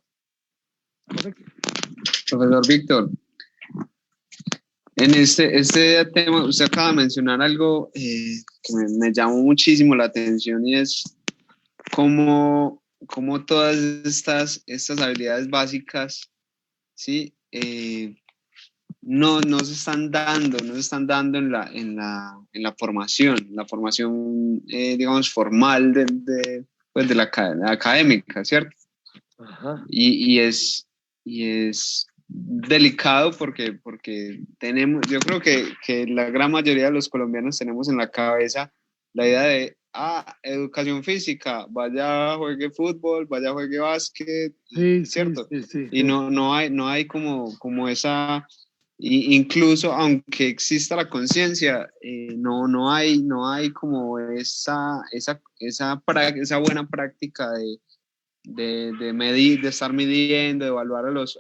S3: Correcto. Profesor Víctor, en este tema usted acaba de mencionar algo que me llamó muchísimo la atención, y es cómo todas estas habilidades básicas, ¿sí? No se están dando en la formación, digamos, formal pues de la académica, ¿cierto?
S4: Ajá.
S3: Y es delicado porque yo creo que la gran mayoría de los colombianos tenemos en la cabeza la idea de educación física, vaya juegue fútbol, vaya juegue básquet,
S4: Sí,
S3: ¿cierto?
S4: Sí.
S3: Y no hay como esa, incluso aunque exista la conciencia, no hay como esa buena práctica de medir, de estar midiendo, de evaluar a los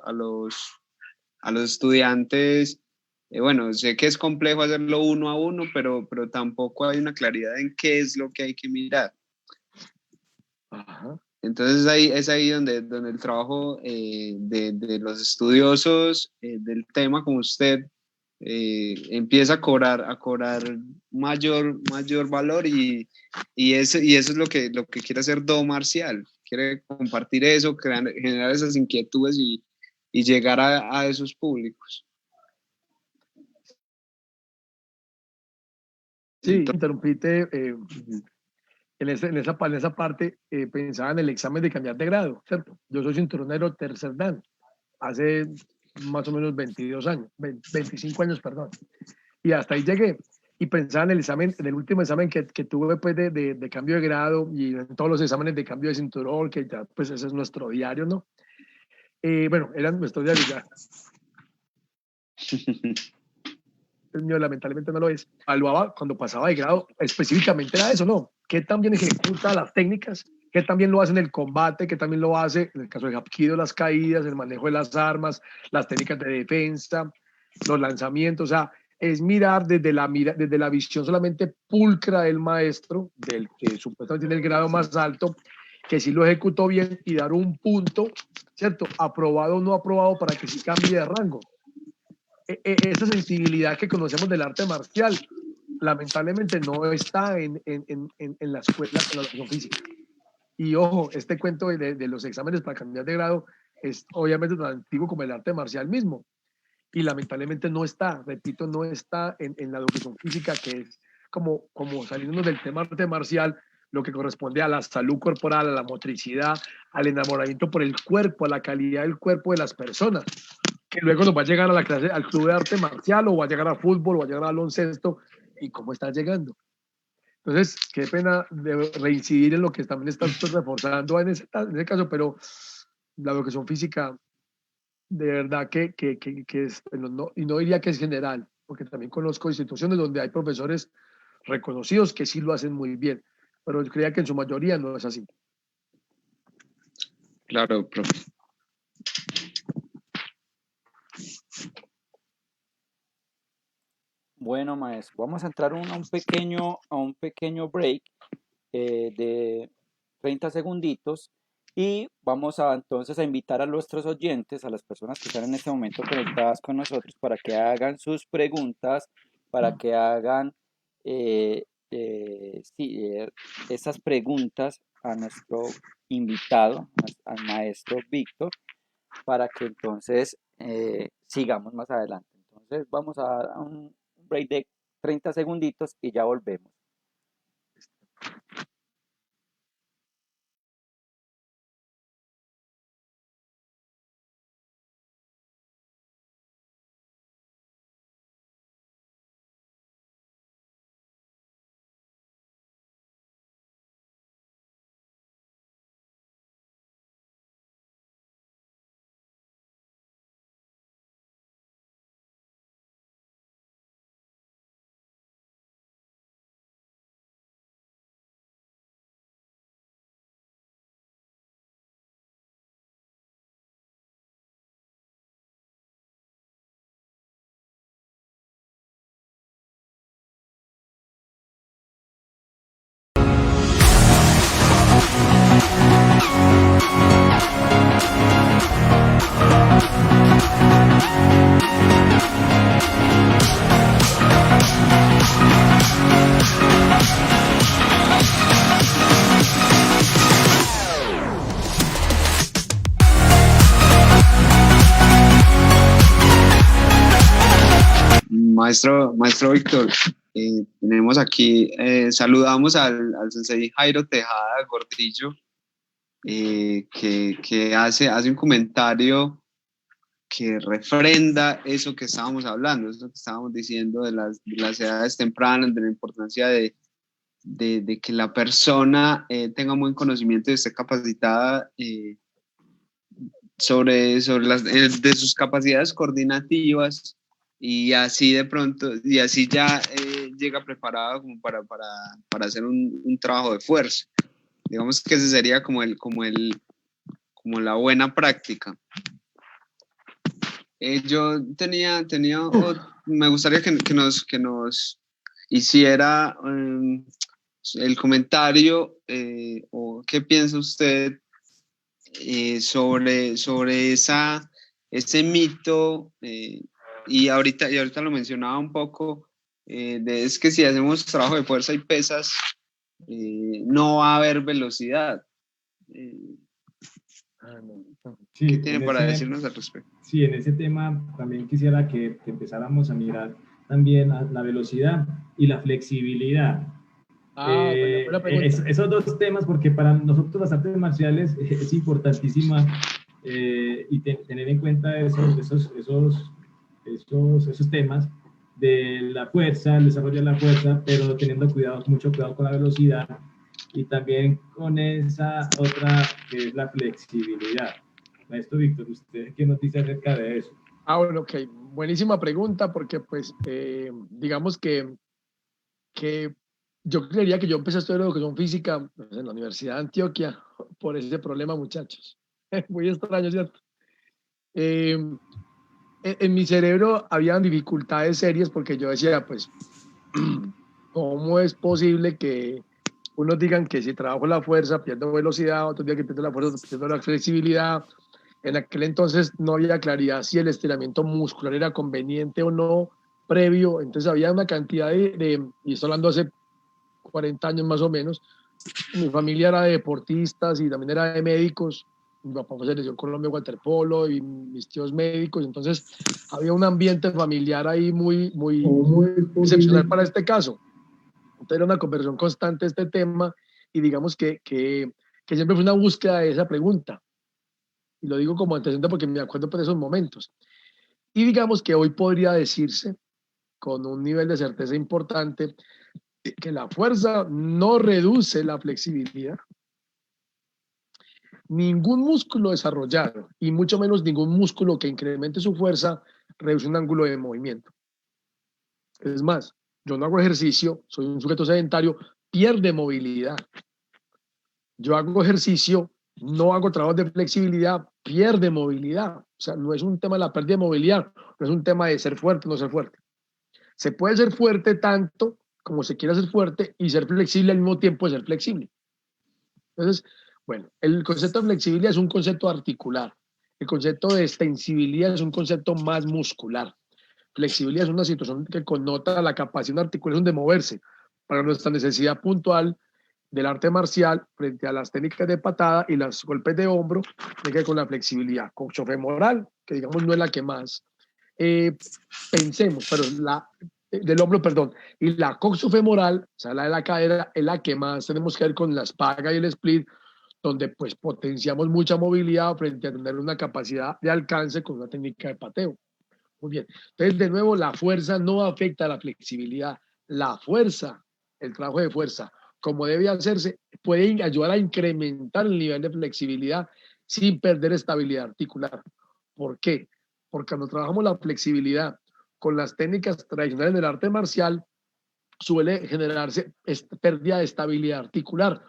S3: estudiantes. Bueno, sé que es complejo hacerlo uno a uno, pero tampoco hay una claridad en qué es lo que hay que mirar.
S4: Ajá.
S3: Entonces es ahí donde el trabajo de los estudiosos del tema como usted empieza a cobrar mayor valor y eso es lo que quiere hacer Do Marcial. Quiere compartir eso, generar esas inquietudes y llegar a esos públicos.
S4: Sí, interrumpite. En esa parte pensaba en el examen de cambiar de grado, ¿cierto? Yo soy cinturonero tercer dan, hace más o menos 22 años, 25 años, perdón. Y hasta ahí llegué. Y pensaba en el examen, en el último examen que tuve pues, de cambio de grado y en todos los exámenes de cambio de cinturón, que ya pues ese es nuestro diario, ¿no? Bueno, eran nuestros diarios ya. El mío lamentablemente no lo es. Evaluaba cuando pasaba de grado, específicamente era eso, ¿no? ¿Qué tan bien ejecuta las técnicas? ¿Qué tan bien lo hace en el combate? ¿Qué también lo hace en el caso de Hapkido, las caídas, el manejo de las armas, las técnicas de defensa, los lanzamientos? O sea, es mirar desde la visión solamente pulcra del maestro, del que supuestamente tiene el grado más alto, que sí lo ejecutó bien y dar un punto, ¿cierto? Aprobado o no aprobado para que sí cambie de rango. Esa sensibilidad que conocemos del arte marcial, lamentablemente no está en la escuela, en la educación física. Y ojo, este cuento de los exámenes para cambiar de grado es obviamente tan antiguo como el arte marcial mismo. Y lamentablemente no está, repito, no está en la educación física, que es como saliéndonos del tema arte marcial, lo que corresponde a la salud corporal, a la motricidad, al enamoramiento por el cuerpo, a la calidad del cuerpo de las personas, que luego nos va a llegar a la clase, al club de arte marcial, o va a llegar a fútbol, o va a llegar a baloncesto, y cómo está llegando. Entonces, qué pena de reincidir en lo que también está reforzando en ese caso, pero la educación física, de verdad que es, no, y no diría que es general, porque también conozco instituciones donde hay profesores reconocidos que sí lo hacen muy bien, pero yo creía que en su mayoría no es así.
S3: Claro, profe.
S2: Bueno, maestro, vamos a entrar a un pequeño break de 30 segunditos y vamos entonces a invitar a nuestros oyentes, a las personas que están en este momento conectadas con nosotros, para que hagan sus preguntas, para que hagan esas preguntas a nuestro invitado, al maestro Víctor, para que entonces sigamos más adelante. Entonces vamos a dar un break de 30 segunditos y ya volvemos.
S3: Maestro Víctor, tenemos aquí, saludamos al sensei Jairo Tejada Gordillo, que hace un comentario que refrenda eso que estábamos hablando, eso que estábamos diciendo de las edades tempranas, de la importancia de que la persona tenga un buen conocimiento y esté capacitada sobre de sus capacidades coordinativas, y así de pronto, y así ya llega preparado como para hacer un trabajo de fuerza. Digamos que ese sería como la buena práctica. Yo me gustaría que nos hiciera el comentario, o qué piensa usted sobre ese mito, y ahorita lo mencionaba un poco, es que si hacemos trabajo de fuerza y pesas, no va a haber velocidad.
S1: Sí,
S3: ¿Qué tiene para decirnos al respecto?
S1: Sí, en ese tema también quisiera que empezáramos a mirar también a la velocidad y la flexibilidad.
S4: Buena pregunta.
S1: Esos dos temas, porque para nosotros las artes marciales es importantísima y tener en cuenta esos temas de la fuerza, el desarrollo de la fuerza, pero teniendo mucho cuidado con la velocidad y también con esa otra que es la flexibilidad. Maestro Víctor, ¿usted qué nos dice acerca de eso?
S4: Bueno, ok, buenísima pregunta, porque pues digamos que yo creería que yo empecé a estudiar educación física pues, en la Universidad de Antioquia por ese problema, muchachos. Muy extraño, ¿cierto? En mi cerebro habían dificultades serias porque yo decía, pues, ¿cómo es posible que unos digan que si trabajo la fuerza pierdo velocidad, otros digan que pierdo la fuerza, pierdo la flexibilidad? En aquel entonces no había claridad si el estiramiento muscular era conveniente o no previo, entonces había una cantidad y estoy hablando hace 40 años más o menos, mi familia era de deportistas y también era de médicos, mi papá fue selección Colombia de waterpolo y mis tíos médicos, entonces había un ambiente familiar ahí muy excepcional para este caso. Entonces era una conversación constante este tema y digamos que siempre fue una búsqueda de esa pregunta. Y lo digo como antecedente porque me acuerdo por esos momentos. Y digamos que hoy podría decirse con un nivel de certeza importante que la fuerza no reduce la flexibilidad. Ningún músculo desarrollado, y mucho menos ningún músculo que incremente su fuerza, reduce un ángulo de movimiento. Es más, yo no hago ejercicio, soy un sujeto sedentario, pierde movilidad. Yo hago ejercicio, no hago trabajos de flexibilidad, pierde movilidad. O sea, no es un tema de la pérdida de movilidad, no es un tema de ser fuerte o no ser fuerte. Se puede ser fuerte tanto como se quiera ser fuerte y ser flexible al mismo tiempo de ser flexible. Entonces, bueno, el concepto de flexibilidad es un concepto articular. El concepto de extensibilidad es un concepto más muscular. Flexibilidad es una situación que connota la capacidad de articulación de moverse para nuestra necesidad puntual del arte marcial frente a las técnicas de patada y los golpes de hombro, que con la flexibilidad coxofemoral, que digamos no es la que más pensemos, pero del hombro, perdón, y la coxofemoral, o sea, la de la cadera, es la que más tenemos que ver con la espaga y el split, donde pues potenciamos mucha movilidad frente a tener una capacidad de alcance con una técnica de pateo. Muy bien. Entonces, de nuevo, la fuerza no afecta a la flexibilidad. La fuerza, el trabajo de fuerza, como debe hacerse, puede ayudar a incrementar el nivel de flexibilidad sin perder estabilidad articular. ¿Por qué? Porque cuando trabajamos la flexibilidad con las técnicas tradicionales del arte marcial, suele generarse pérdida de estabilidad articular,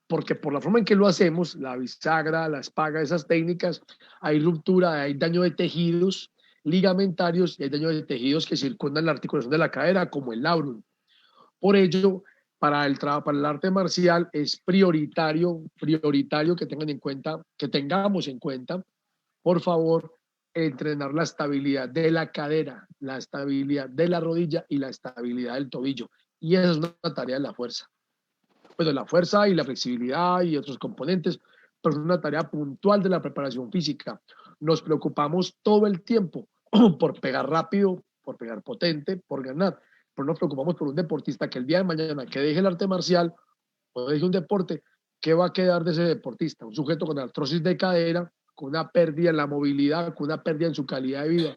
S4: porque por la forma en que lo hacemos, la bisagra, la espaga, esas técnicas, hay ruptura, hay daño de tejidos ligamentarios y hay daño de tejidos que circundan la articulación de la cadera, como el labrum. Por ello, para el arte marcial es prioritario que tengan en cuenta, que tengamos en cuenta, por favor, entrenar la estabilidad de la cadera, la estabilidad de la rodilla y la estabilidad del tobillo. Y esa es una tarea de la fuerza. Bueno, la fuerza y la flexibilidad y otros componentes, pero es una tarea puntual de la preparación física. Nos preocupamos todo el tiempo por pegar rápido, por pegar potente, por ganar, pero nos preocupamos por un deportista que el día de mañana que deje el arte marcial o deje un deporte, ¿qué va a quedar de ese deportista? Un sujeto con artrosis de cadera, con una pérdida en la movilidad, con una pérdida en su calidad de vida.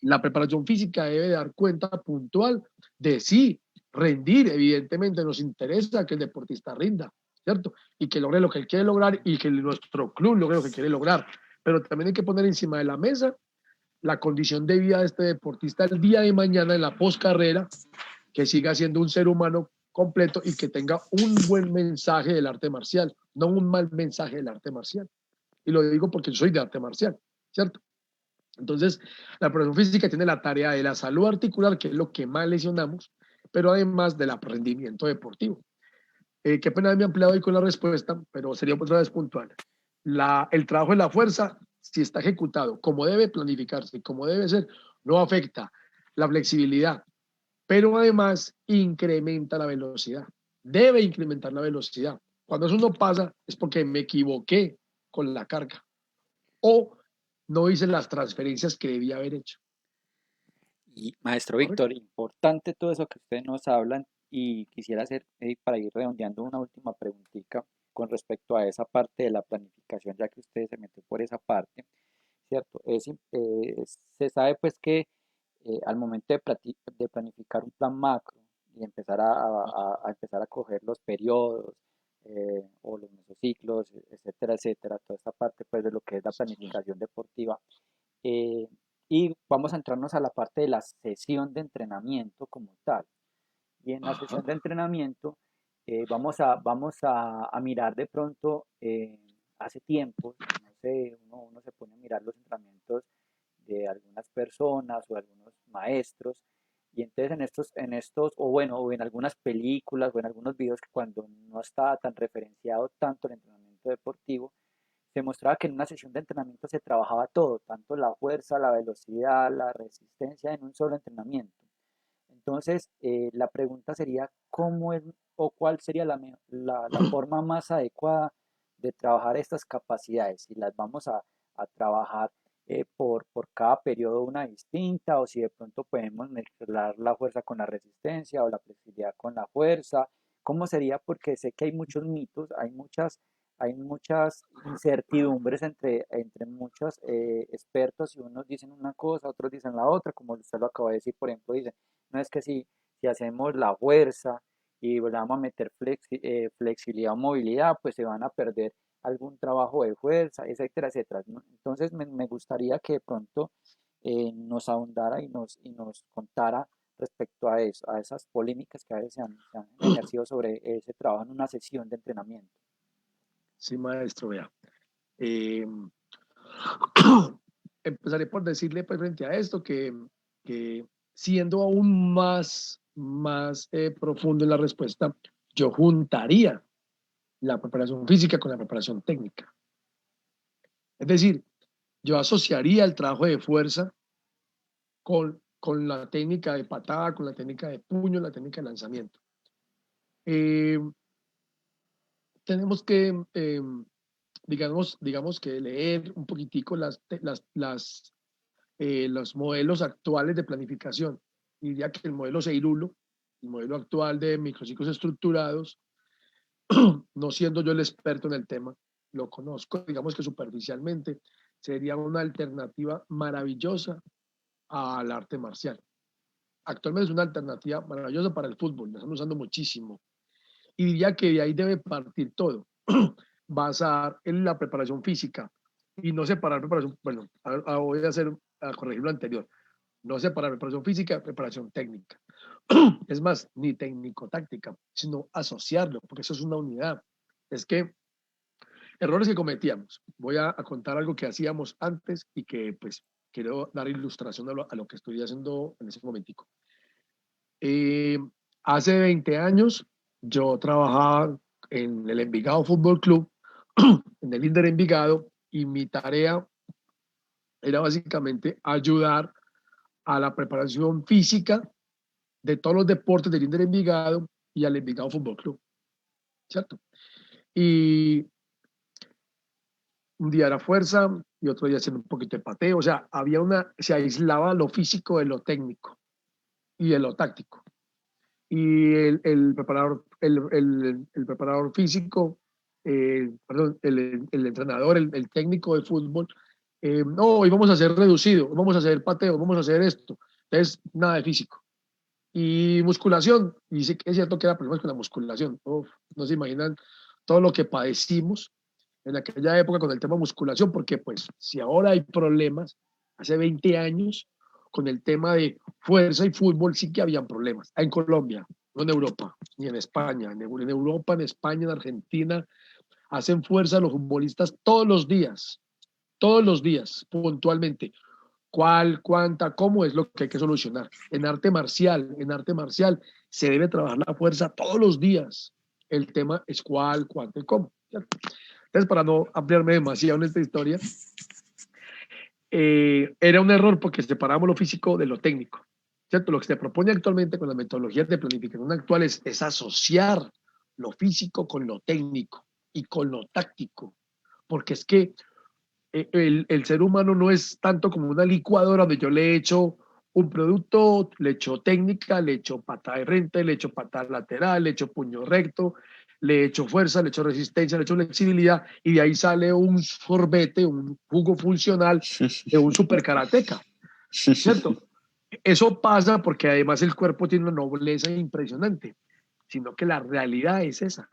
S4: La preparación física debe dar cuenta puntual de sí, rendir, evidentemente nos interesa que el deportista rinda, ¿cierto? Y que logre lo que él quiere lograr y que nuestro club logre lo que quiere lograr. Pero también hay que poner encima de la mesa la condición de vida de este deportista el día de mañana en la poscarrera, que siga siendo un ser humano completo y que tenga un buen mensaje del arte marcial, no un mal mensaje del arte marcial. Y lo digo porque yo soy de arte marcial, ¿cierto? Entonces, la preparación física tiene la tarea de la salud articular, que es lo que más lesionamos, pero además del rendimiento deportivo. Qué pena haberme ampliado ahí con la respuesta, pero sería otra vez puntual. El trabajo de la fuerza, si está ejecutado como debe planificarse, como debe ser, no afecta la flexibilidad, pero además incrementa la velocidad. Debe incrementar la velocidad. Cuando eso no pasa es porque me equivoqué con la carga o no hice las transferencias que debía haber hecho.
S2: Y maestro
S4: ¿Correcto?
S2: Víctor, importante todo eso que ustedes nos hablan y quisiera hacer, para ir redondeando, una última preguntita con respecto a esa parte de la planificación, ya que usted se metió por esa parte, ¿cierto? Se sabe pues que al momento de planificar un plan macro y empezar a empezar a coger los periodos o los mesociclos, etcétera, etcétera, toda esta parte pues de lo que es la planificación deportiva, eh, y vamos a entrarnos a la parte de la sesión de entrenamiento como tal. Y en la sesión de entrenamiento vamos a mirar de pronto, hace tiempo, no sé, uno se pone a mirar los entrenamientos de algunas personas o de algunos maestros, y entonces o bueno, o en algunas películas o en algunos videos que cuando no estaba tan referenciado tanto el entrenamiento deportivo, se mostraba que en una sesión de entrenamiento se trabajaba todo, tanto la fuerza, la velocidad, la resistencia en un solo entrenamiento. Entonces, la pregunta sería, ¿cómo es o cuál sería la forma más adecuada de trabajar estas capacidades? Si las vamos a trabajar por cada periodo una distinta, o si de pronto podemos mezclar la fuerza con la resistencia o la flexibilidad con la fuerza. ¿Cómo sería? Porque sé que hay muchos mitos, hay muchas incertidumbres entre muchos expertos, y unos dicen una cosa, otros dicen la otra, como usted lo acaba de decir. Por ejemplo, dicen, no es que si hacemos la fuerza y le vamos a meter flexibilidad o movilidad, pues se van a perder algún trabajo de fuerza, etcétera, etcétera, ¿no? Entonces me gustaría que de pronto nos ahondara y nos contara respecto a eso, a esas polémicas que a veces se han ejercido sobre ese trabajo en una sesión de entrenamiento.
S4: Sí, maestro, vea. Eh, Empezaré por decirle pues, frente a esto que siendo aún más profundo en la respuesta, yo juntaría la preparación física con la preparación técnica. Es decir, yo asociaría el trabajo de fuerza con la técnica de patada, con la técnica de puño, la técnica de lanzamiento. Tenemos que, digamos que leer un poquitico los modelos actuales de planificación. Diría que el modelo Seirulo, el modelo actual de microciclos estructurados, no siendo yo el experto en el tema, lo conozco, digamos que superficialmente, sería una alternativa maravillosa al arte marcial. Actualmente es una alternativa maravillosa para el fútbol, la están usando muchísimo. Y diría que de ahí debe partir todo. Basar en la preparación física y no separar preparación, bueno, voy a corregir lo anterior, no separar preparación física, preparación técnica. Es más, ni técnico-táctica, sino asociarlo, porque eso es una unidad. Es que errores que cometíamos. Voy a contar algo que hacíamos antes y que pues quiero dar ilustración a lo que estoy haciendo en ese momentico. Hace 20 años yo trabajaba en el Envigado Fútbol Club, en el Inder Envigado, y mi tarea era básicamente ayudar a la preparación física de todos los deportes del Inder Envigado y al Envigado Fútbol Club, ¿cierto? Y un día era fuerza y otro día haciendo un poquito de pateo, o sea, se aislaba lo físico de lo técnico y de lo táctico. Y el preparador físico, perdón, el entrenador, el técnico de fútbol, no, hoy vamos a hacer reducido, vamos a hacer pateo, vamos a hacer esto. Entonces, nada de físico. Y musculación, y sí que es cierto que era problemas con la musculación. Uf, no se imaginan todo lo que padecimos en aquella época con el tema musculación, porque pues si ahora hay problemas, hace 20 años, con el tema de fuerza y fútbol sí que habían problemas. En Colombia, no en Europa, ni en España. En Europa, en España, en Argentina, hacen fuerza los futbolistas todos los días, puntualmente. ¿Cuál, cuánta, cómo es lo que hay que solucionar? En arte marcial se debe trabajar la fuerza todos los días. El tema es cuál, cuánto y cómo. Entonces, para no ampliarme demasiado en esta historia, era un error porque separamos lo físico de lo técnico, ¿cierto? Lo que se propone actualmente con las metodologías de planificación actuales es asociar lo físico con lo técnico y con lo táctico, porque es que el ser humano no es tanto como una licuadora donde yo le echo un producto, le echo técnica, le echo patada de frente, le echo patada lateral, le echo puño recto, le echo fuerza, le echo resistencia, le echo flexibilidad y de ahí sale un sorbete, un jugo funcional de un super karateca, ¿cierto? Eso pasa porque además el cuerpo tiene una nobleza impresionante, sino que la realidad es esa.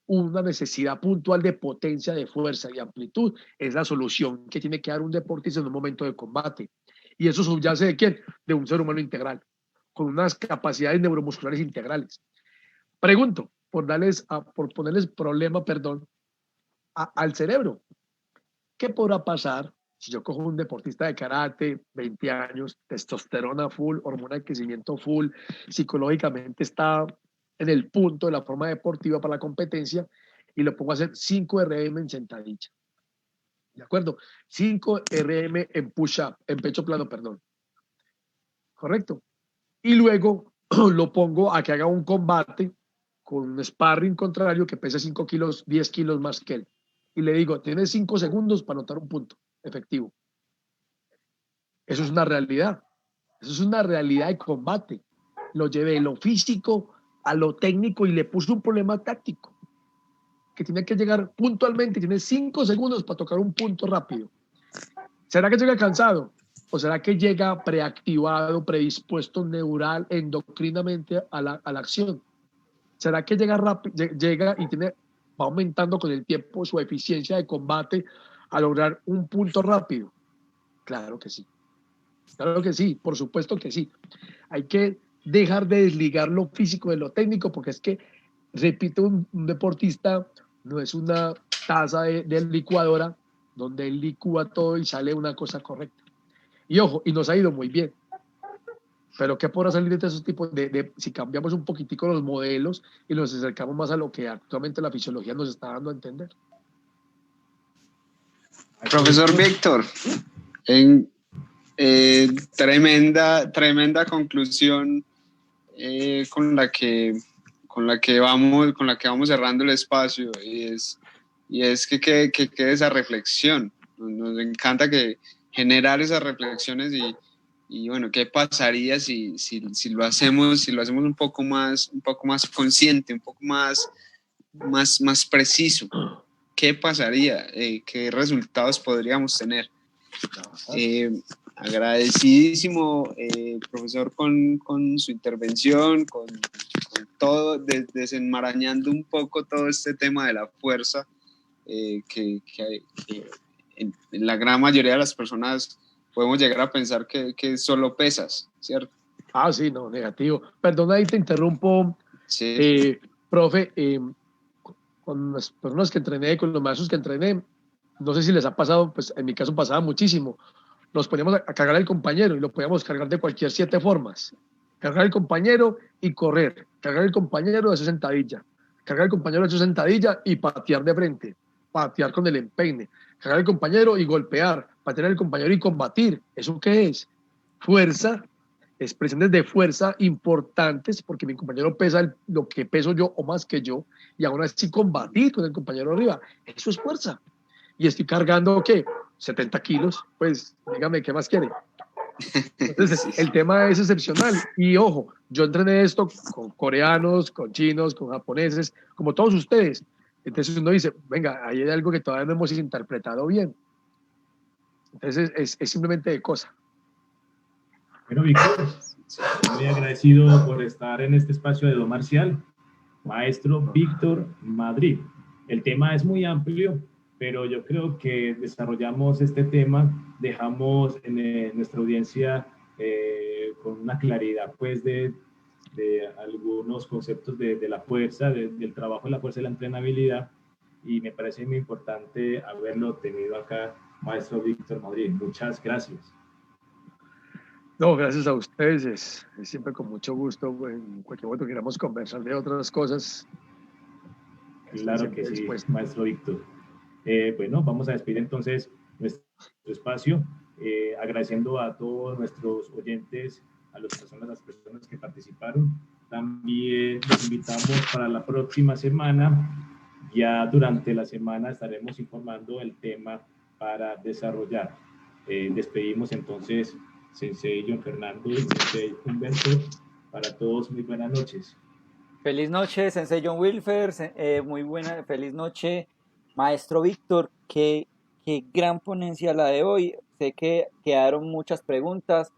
S4: Una necesidad puntual de potencia, de fuerza y amplitud es la solución que tiene que dar un deportista en un momento de combate. Y eso subyace de quién? De un ser humano integral, con unas capacidades neuromusculares integrales. Pregunto, por ponerles problema, perdón, al cerebro. ¿Qué podrá pasar si yo cojo un deportista de karate, 20 años, testosterona full, hormona de crecimiento full, psicológicamente está en el punto de la forma deportiva para la competencia y lo pongo a hacer 5 RM en sentadilla? ¿De acuerdo? 5 RM en push-up, en pecho plano, perdón. ¿Correcto? Y luego lo pongo a que haga un combate con un sparring contrario que pesa 5 kilos, 10 kilos más que él. Y le digo, tienes 5 segundos para anotar un punto efectivo. Eso es una realidad. Eso es una realidad de combate. Lo llevé de lo físico a lo técnico y le puse un problema táctico. Que tiene que llegar puntualmente, tiene 5 segundos para tocar un punto rápido. ¿Será que llega cansado? ¿O será que llega preactivado, predispuesto neural, endocrinamente a la acción? ¿Será que llega rápido, llega y va aumentando con el tiempo su eficiencia de combate a lograr un punto rápido? Claro que sí. Claro que sí, por supuesto que sí. Hay que dejar de desligar lo físico de lo técnico, porque es que, repito, un deportista no es una taza de licuadora donde él licúa todo y sale una cosa correcta. Y ojo, y nos ha ido muy bien. Pero ¿qué podrá salir de esos tipos si cambiamos un poquitico los modelos y nos acercamos más a lo que actualmente la fisiología nos está dando a entender?
S3: Profesor Víctor, tremenda conclusión con la que vamos cerrando el espacio, y es que quede esa reflexión. Nos encanta generar esas reflexiones y bueno, ¿qué pasaría si lo hacemos un poco más consciente, un poco más preciso? ¿Qué pasaría? ¿Qué resultados podríamos tener? Agradecidísimo, profesor, con su intervención, con todo, desenmarañando un poco todo este tema de la fuerza, que en la gran mayoría de las personas podemos llegar a pensar que solo pesas, ¿cierto?
S4: Ah, sí, no, negativo. Perdona, ahí te interrumpo,
S3: Sí.
S4: Profe, con las personas que entrené, con los maestros que entrené, no sé si les ha pasado, pues en mi caso pasaba muchísimo. Nos poníamos a cargar al compañero y lo podíamos cargar de cualquier 7 formas. Cargar al compañero y correr. Cargar al compañero de su sentadilla. Cargar al compañero de su sentadilla y patear de frente. Patear con el empeine. Cargar al compañero y golpear. Patear al compañero y combatir. ¿Eso qué es? Fuerza, expresiones de fuerza importantes, porque mi compañero pesa lo que peso yo o más que yo, y aún así combatir con el compañero arriba. Eso es fuerza. Y estoy cargando, ¿qué? 70 kilos, pues dígame, ¿qué más quiere? Entonces, el tema es excepcional. Y ojo, yo entrené esto con coreanos, con chinos, con japoneses, como todos ustedes. Entonces uno dice, venga, ahí hay algo que todavía no hemos interpretado bien. Entonces es simplemente de cosa.
S1: Bueno, Víctor, muy agradecido por estar en este espacio de Do Marcial. Maestro Víctor Madrid. El tema es muy amplio, pero yo creo que desarrollamos este tema, dejamos en nuestra audiencia con una claridad pues de algunos conceptos de la fuerza, del trabajo de la fuerza y la entrenabilidad, y me parece muy importante haberlo tenido acá, maestro Víctor Madrid. Muchas gracias.
S4: No, gracias a ustedes, es siempre con mucho gusto, en cualquier momento queramos conversar de otras cosas.
S1: Claro que sí, maestro Víctor. Bueno, vamos a despedir entonces nuestro espacio, agradeciendo a todos nuestros oyentes, a las personas que participaron. También los invitamos para la próxima semana. Ya durante la semana estaremos informando el tema para desarrollar. Despedimos entonces Sensei John Fernando y Sensei Humberto. Para todos, muy buenas noches.
S2: Feliz noche, Sensei John Wilfer, muy buena, feliz noche, Maestro Víctor, qué gran ponencia la de hoy. Sé que quedaron muchas preguntas,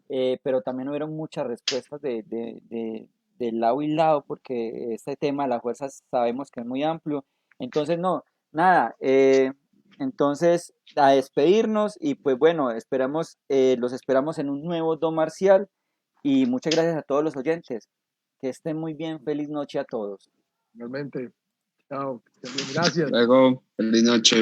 S2: pero también hubieron muchas respuestas de lado y lado, porque este tema de las fuerzas sabemos que es muy amplio. Entonces, no, nada, entonces a despedirnos y pues bueno, los esperamos en un nuevo Do Marcial y muchas gracias a todos los oyentes. Que estén muy bien. Feliz noche a todos.
S4: Realmente. Chao. Gracias.
S3: Luego, feliz noche.